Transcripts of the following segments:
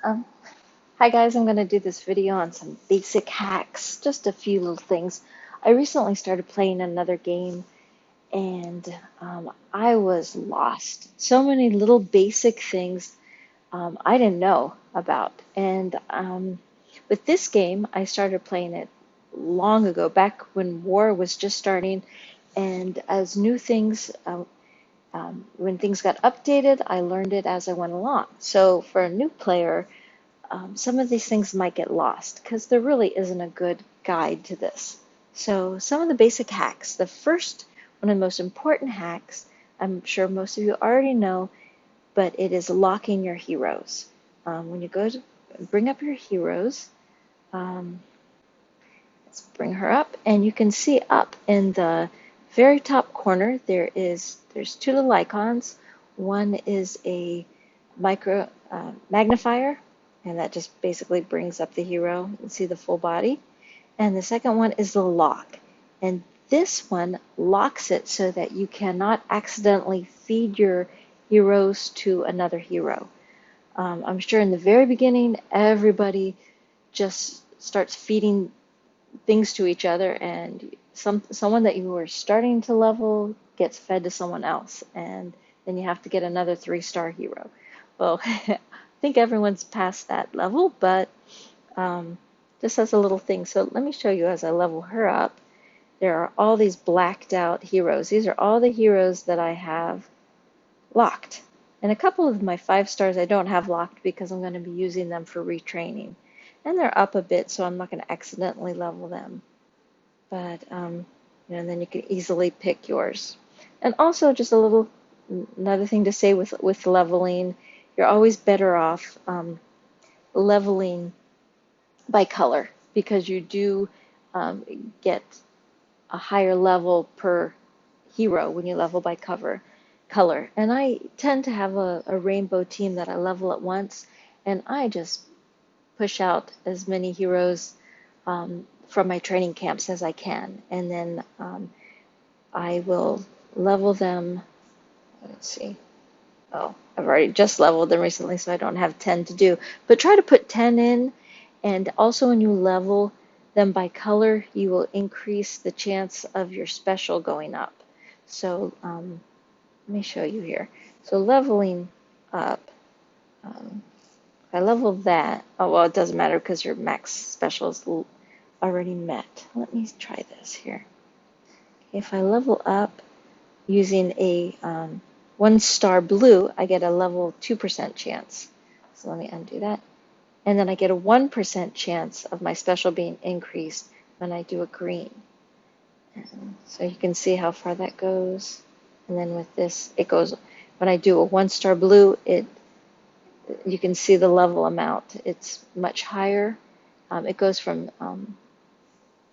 Um, Hi guys, I'm going to do this video on some basic hacks, just a few little things. I recently started playing another game and I was lost. So many little basic things I didn't know about. And with this game, I started playing it long ago, back when war was just starting. And as new things, when things got updated, I learned it as I went along. So for a new player, some of these things might get lost because there really isn't a good guide to this. So some of the basic hacks. The first, one of the most important hacks, I'm sure most of you already know, but it is locking your heroes. When you go to bring up your heroes, um, let's bring her up, and you can see up in the very top corner there's two little icons. One is a micro magnifier, and that just basically brings up the hero and see the full body. And the second one is the lock, and this one locks it so that you cannot accidentally feed your heroes to another hero. I'm sure in the very beginning, everybody just starts feeding things to each other, and someone that you were starting to level gets fed to someone else, and then you have to get another 3-star hero. Well, I think everyone's past that level, but just as a little thing. So let me show you as I level her up. There are all these blacked out heroes. These are all the heroes that I have locked. And a couple of my 5 stars I don't have locked because I'm going to be using them for retraining. And they're up a bit, so I'm not going to accidentally level them. But, then you can easily pick yours. And also just another thing to say with leveling, you're always better off leveling by color because you do get a higher level per hero when you level by color. And I tend to have a rainbow team that I level at once, and I just push out as many heroes from my training camps as I can, and then I will level them. Let's see. Oh, I've already just leveled them recently, so I don't have 10 to do. But try to put 10 in, and also when you level them by color, you will increase the chance of your special going up. So let me show you here. So leveling up, I level that. Oh, well, it doesn't matter because your max special is already met. Let me try this here. If I level up using a 1-star blue, I get a level 2% chance. So let me undo that. And then I get a 1% chance of my special being increased when I do a green. And so you can see how far that goes. And then with this, it goes, when I do a 1-star blue, you can see the level amount. It's much higher. It goes from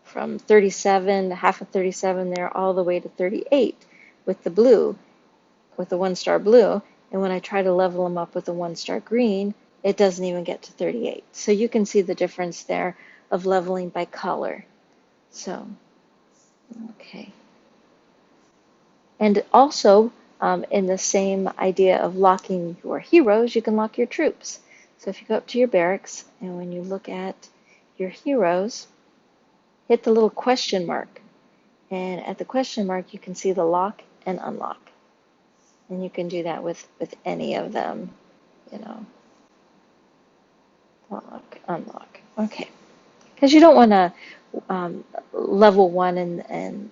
37, half of 37 there, all the way to 38 with the blue, with the 1-star blue. And when I try to level them up with the 1-star green, it doesn't even get to 38. So you can see the difference there of leveling by color. So, okay. And also, in the same idea of locking your heroes, you can lock your troops. So if you go up to your barracks, and when you look at your heroes, hit the little question mark. And at the question mark, you can see the lock and unlock. And you can do that with any of them, lock, unlock. Okay. Because you don't want to level one and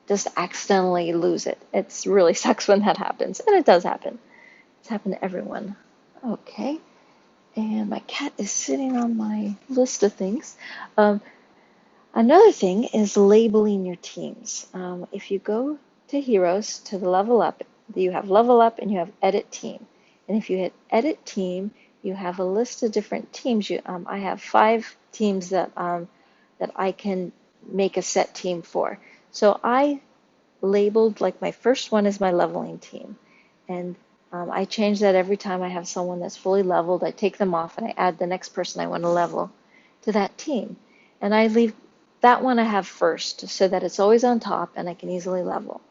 just accidentally lose it. It really sucks when that happens. And it does happen. It's happened to everyone. Okay. And my cat is sitting on my list of things. Another thing is labeling your teams. If you go to Heroes, to the level up, you have level up and you have edit team. And if you hit edit team, you have a list of different teams. I have 5 teams that I can make a set team for. So I labeled, like, my first one is my leveling team. And I change that every time I have someone that's fully leveled. I take them off and I add the next person I want to level to that team. And I leave that one I have first so that it's always on top and I can easily level.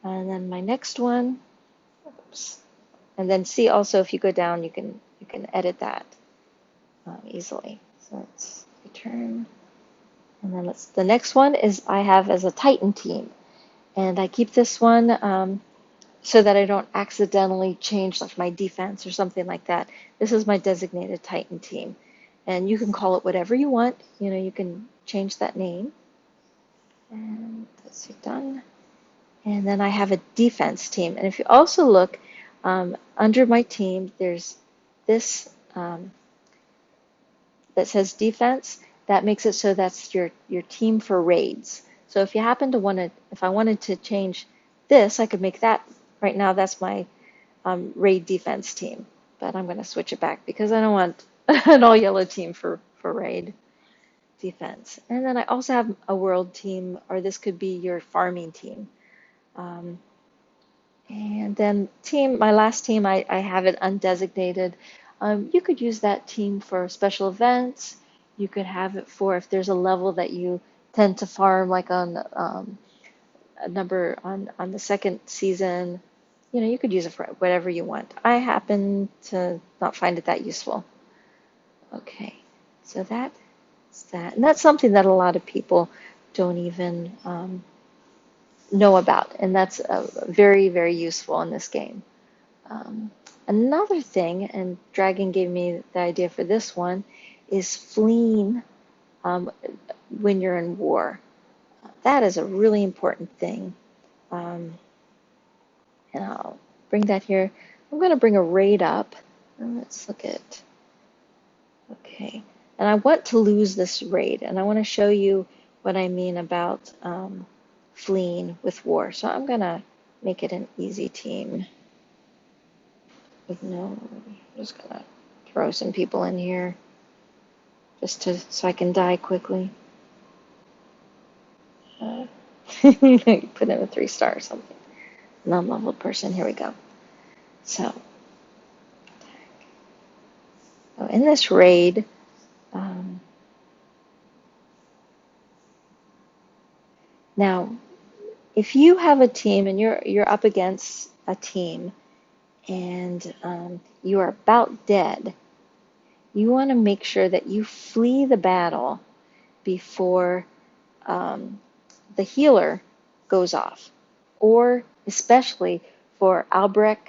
And then my next one, oops. And then see also if you go down, you can edit that. easily. So let's return. And then the next one is I have as a Titan team. And I keep this one so that I don't accidentally change like my defense or something like that. This is my designated Titan team. And you can call it whatever you want. You know, you can change that name. And let's see, done. And then I have a defense team. And if you also look under my team, there's this that says defense. That makes it so that's your team for raids. So if you happen to want to, if I wanted to change this, I could make that, right now that's my raid defense team. But I'm going to switch it back because I don't want an all yellow team for raid defense. And then I also have a world team, or this could be your farming team. Um, and then my last team, I have it undesignated. You could use that team for special events. You could have it for if there's a level that you tend to farm, like on a number on the second season. You know, you could use it for whatever you want. I happen to not find it that useful. Okay, so that's that. And that's something that a lot of people don't even know about, and that's very, very useful in this game. Um, Another thing, and Dragon gave me the idea for this one, is fleeing um, when you're in war. That is a really important thing. Um, and I'll bring that here. I'm going to bring a raid up. And let's look at, okay. And I want to lose this raid, and I want to show you what I mean about fleeing with war. So I'm going to make it an easy team. With no, I'm just going to throw some people in here just so I can die quickly. Put in a 3-star or something. Non-leveled person. Here we go. So, in this raid, now, if you have a team and you're up against a team and you are about dead, you want to make sure that you flee the battle before the healer goes off, or especially for Albrecht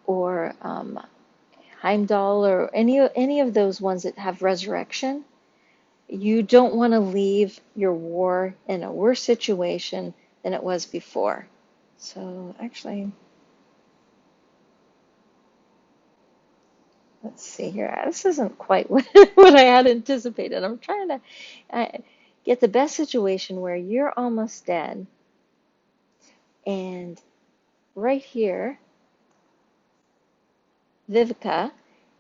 or Heimdall or any of those ones that have resurrection. You don't want to leave your war in a worse situation than it was before. So actually, let's see here. This isn't quite what I had anticipated. I'm trying to get the best situation where you're almost dead. And right here, Vivica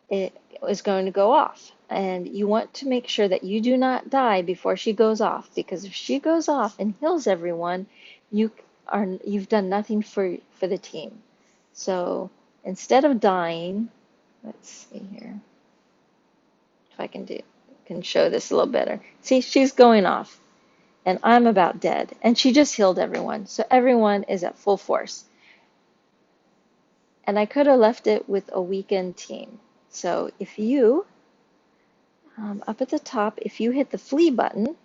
is going to go off. And you want to make sure that you do not die before she goes off, because if she goes off and heals everyone, you've done nothing for the team. So instead of dying, let's see here if I can show this a little better. See, she's going off and I'm about dead, and she just healed everyone. So everyone is at full force. And I could have left it with a weakened team. So if you up at the top, if you hit the flee button,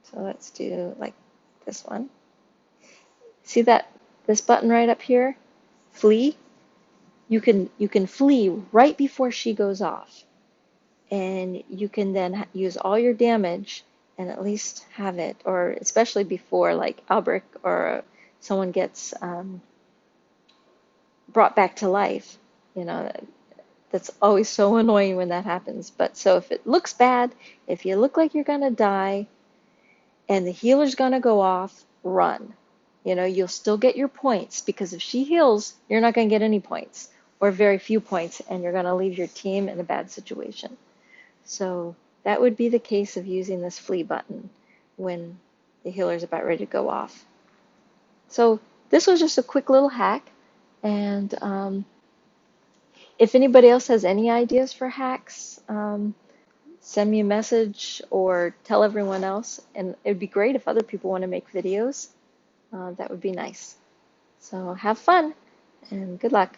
so let's do like this one. See this button right up here, flee? You can flee right before she goes off. And you can then use all your damage and at least have it, or especially before like Albrecht or someone gets brought back to life. You know, that's always so annoying when that happens. But so if it looks bad, if you look like you're going to die and the healer's going to go off, run. You know, you'll still get your points, because if she heals, you're not going to get any points or very few points, and you're going to leave your team in a bad situation. So that would be the case of using this flee button when the healer's about ready to go off. So this was just a quick little hack, and if anybody else has any ideas for hacks, send me a message or tell everyone else. And it would be great if other people want to make videos. That would be nice. So have fun and good luck.